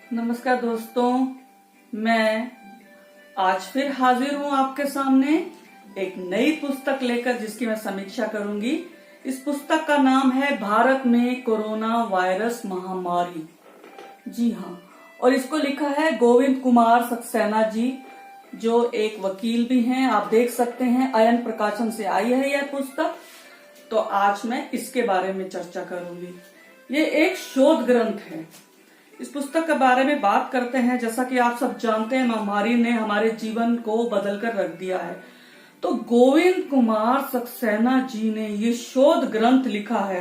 नमस्कार दोस्तों, मैं आज फिर हाजिर हूं आपके सामने एक नई पुस्तक लेकर जिसकी मैं समीक्षा करूंगी। इस पुस्तक का नाम है भारत में कोरोना वायरस महामारी। जी हाँ, और इसको लिखा है गोविंद कुमार सक्सेना जी, जो एक वकील भी हैं। आप देख सकते हैं अयन प्रकाशन से आई है यह पुस्तक। तो आज मैं इसके बारे में चर्चा करूंगी। ये एक शोध ग्रंथ है। इस पुस्तक के बारे में बात करते हैं। जैसा कि आप सब जानते हैं, महामारी ने हमारे जीवन को बदल कर रख दिया है। तो गोविंद कुमार सक्सेना जी ने ये शोध ग्रंथ लिखा है।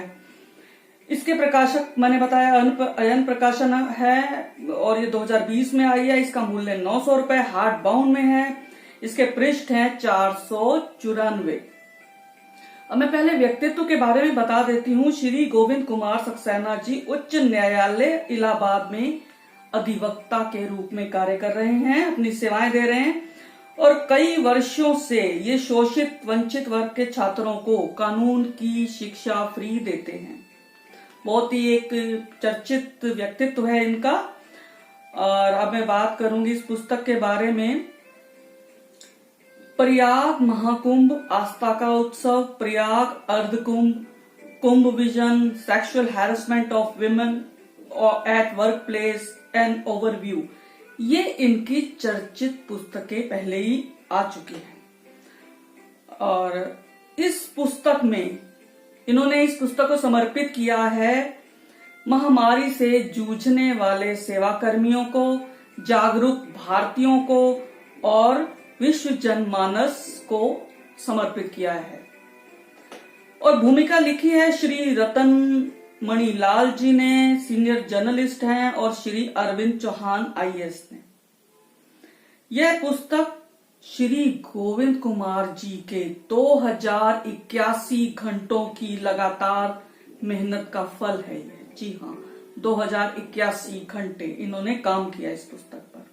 इसके प्रकाशक मैंने बताया अयन प्रकाशन है और ये 2020 में आई है। इसका मूल्य 900 रुपए हार्ड बाउंड में है। इसके पृष्ठ हैं 494। अब मैं पहले व्यक्तित्व के बारे में बता देती हूँ। श्री गोविंद कुमार सक्सेना जी उच्च न्यायालय इलाहाबाद में अधिवक्ता के रूप में कार्य कर रहे हैं, अपनी सेवाएं दे रहे हैं और कई वर्षों से ये शोषित वंचित वर्ग के छात्रों को कानून की शिक्षा फ्री देते हैं। बहुत ही एक चर्चित व्यक्तित्व है इनका। और अब मैं बात करूंगी इस पुस्तक के बारे में। प्रयाग महाकुंभ, आस्था का उत्सव, Prayag Ardhkumbh, Kumbh vision, sexual harassment of women at workplace and overview, ये इनकी चर्चित पुस्तकें पहले ही आ चुकी हैं। और इस पुस्तक में इन्होंने इस पुस्तक को समर्पित किया है महामारी से जूझने वाले सेवाकर्मियों को, जागरूक भारतीयों को और विश्व जनमानस को समर्पित किया है। और भूमिका लिखी है श्री रतन मणिलाल जी ने, सीनियर जर्नलिस्ट हैं, और श्री अरविंद चौहान IAS ने। यह पुस्तक श्री गोविंद कुमार जी के 2081 घंटों की लगातार मेहनत का फल है। जी हाँ, 2081 घंटे इन्होंने काम किया इस पुस्तक पर।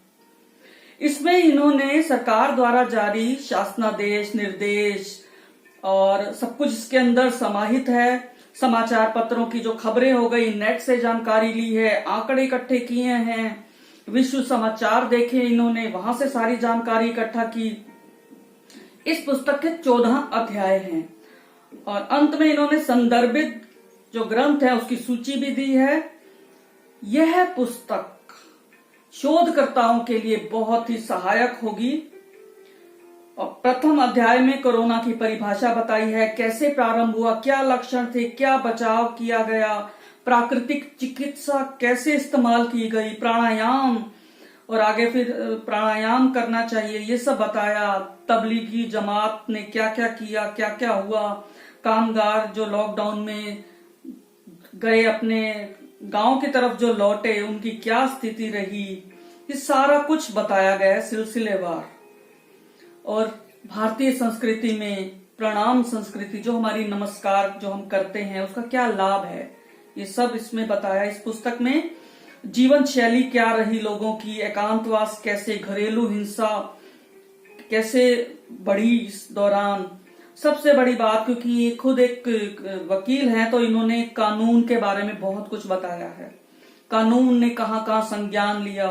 इसमें इन्होंने सरकार द्वारा जारी शासनादेश, निर्देश और सब कुछ इसके अंदर समाहित है। समाचार पत्रों की जो खबरें हो गई, नेट से जानकारी ली है, आंकड़े इकट्ठे किए हैं, विश्व समाचार देखे इन्होंने, वहां से सारी जानकारी इकट्ठा की। इस पुस्तक के 14 अध्याय हैं और अंत में इन्होंने संदर्भित जो ग्रंथ है उसकी सूची भी दी है। यह पुस्तक शोधकर्ताओं के लिए बहुत ही सहायक होगी। और प्रथम अध्याय में कोरोना की परिभाषा बताई है, कैसे प्रारंभ हुआ, क्या लक्षण थे, क्या बचाव किया गया, प्राकृतिक चिकित्सा कैसे इस्तेमाल की गई, प्राणायाम और आगे फिर प्राणायाम करना चाहिए, ये सब बताया। तबलीगी जमात ने क्या क्या किया, क्या क्या हुआ, कामगार जो लॉकडाउन में गए अपने गांव की तरफ जो लौटे उनकी क्या स्थिति रही, ये सारा कुछ बताया गया है सिलसिलेवार। और भारतीय संस्कृति में प्रणाम संस्कृति, जो हमारी नमस्कार जो हम करते हैं, उसका क्या लाभ है, ये सब इसमें बताया इस पुस्तक में। जीवन शैली क्या रही लोगों की, एकांतवास कैसे, घरेलू हिंसा कैसे बढ़ी इस दौरान। सबसे बड़ी बात, क्योंकि ये खुद एक वकील हैं, तो इन्होंने कानून के बारे में बहुत कुछ बताया है। कानून ने कहां कहां संज्ञान लिया,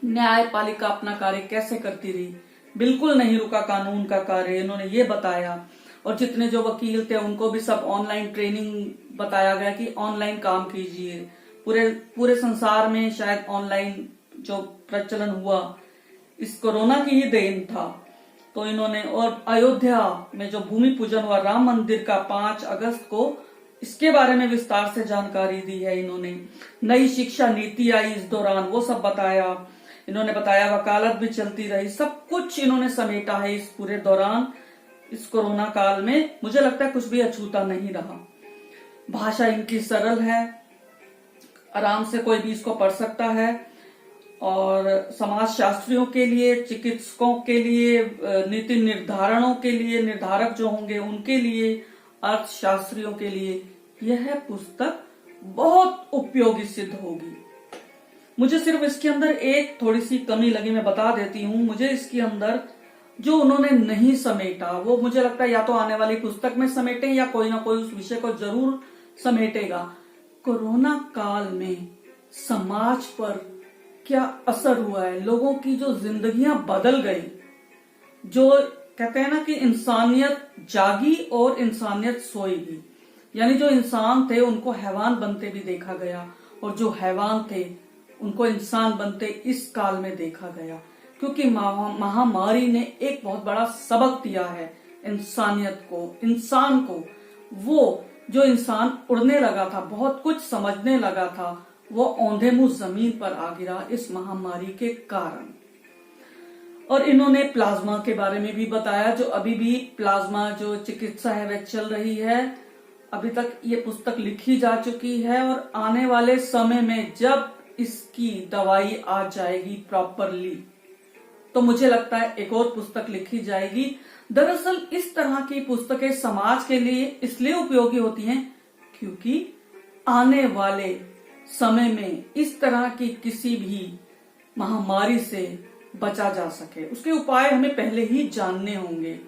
न्यायपालिका अपना कार्य कैसे करती रही, बिल्कुल नहीं रुका कानून का कार्य, इन्होंने ये बताया। और जितने जो वकील थे उनको भी सब ऑनलाइन ट्रेनिंग बताया गया कि ऑनलाइन काम कीजिए। पूरे संसार में शायद ऑनलाइन जो प्रचलन हुआ इस कोरोना की ही देन था। तो इन्होंने, और अयोध्या में जो भूमि पूजन हुआ राम मंदिर का 5 अगस्त को, इसके बारे में विस्तार से जानकारी दी है इन्होंने। नई शिक्षा नीति आई इस दौरान, वो सब बताया इन्होंने। बताया वकालत भी चलती रही, सब कुछ इन्होंने समेटा है इस पूरे दौरान। इस कोरोना काल में मुझे लगता है कुछ भी अछूता नहीं रहा। भाषा इनकी सरल है, आराम से कोई भी इसको पढ़ सकता है। और समाज शास्त्रियों के लिए, चिकित्सकों के लिए, नीति निर्धारणों के लिए, निर्धारक जो होंगे उनके लिए, अर्थशास्त्रियों के लिए यह पुस्तक बहुत उपयोगी सिद्ध होगी। मुझे सिर्फ इसके अंदर एक थोड़ी सी कमी लगी, मैं बता देती हूँ। मुझे इसके अंदर जो उन्होंने नहीं समेटा, वो मुझे लगता है या तो आने वाली पुस्तक में समेटे या कोई ना कोई उस विषय को जरूर समेटेगा। कोरोना काल में समाज पर क्या असर हुआ है, लोगों की जो जिंदगियां बदल गई। जो कहते हैं ना कि इंसानियत जागी और इंसानियत सोएगी, यानी जो इंसान थे उनको हैवान बनते भी देखा गया और जो हैवान थे उनको इंसान बनते इस काल में देखा गया। क्योंकि महामारी ने एक बहुत बड़ा सबक दिया है इंसानियत को, इंसान को। वो जो इंसान उड़ने लगा था, बहुत कुछ समझने लगा था, वो औंधे मुंह जमीन पर आ गिरा इस महामारी के कारण। और इन्होंने प्लाज्मा के बारे में भी बताया, जो अभी भी प्लाज्मा जो चिकित्सा है वह चल रही है। अभी तक ये पुस्तक लिखी जा चुकी है और आने वाले समय में जब इसकी दवाई आ जाएगी प्रॉपरली, तो मुझे लगता है एक और पुस्तक लिखी जाएगी। दरअसल इस तरह की पुस्तकें समाज के लिए इसलिए उपयोगी होती हैं क्योंकि आने वाले समय में इस तरह की किसी भी महामारी से बचा जा सके, उसके उपाय हमें पहले ही जानने होंगे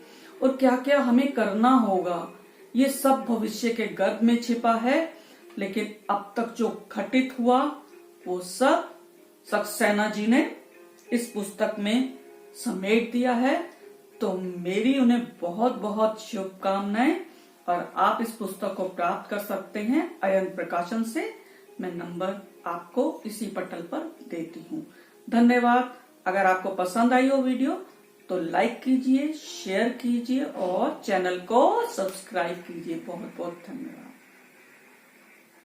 और क्या क्या हमें करना होगा, ये सब भविष्य के गर्भ में छिपा है। लेकिन अब तक जो घटित हुआ वो सब सक्सेना जी ने इस पुस्तक में समेट दिया है। तो मेरी उन्हें बहुत बहुत शुभकामनाएं। और आप इस पुस्तक को प्राप्त कर सकते हैं अयन प्रकाशन से। मैं नंबर आपको इसी पटल पर देती हूँ। धन्यवाद। अगर आपको पसंद आई हो वीडियो तो लाइक कीजिए, शेयर कीजिए और चैनल को सब्सक्राइब कीजिए। बहुत बहुत धन्यवाद।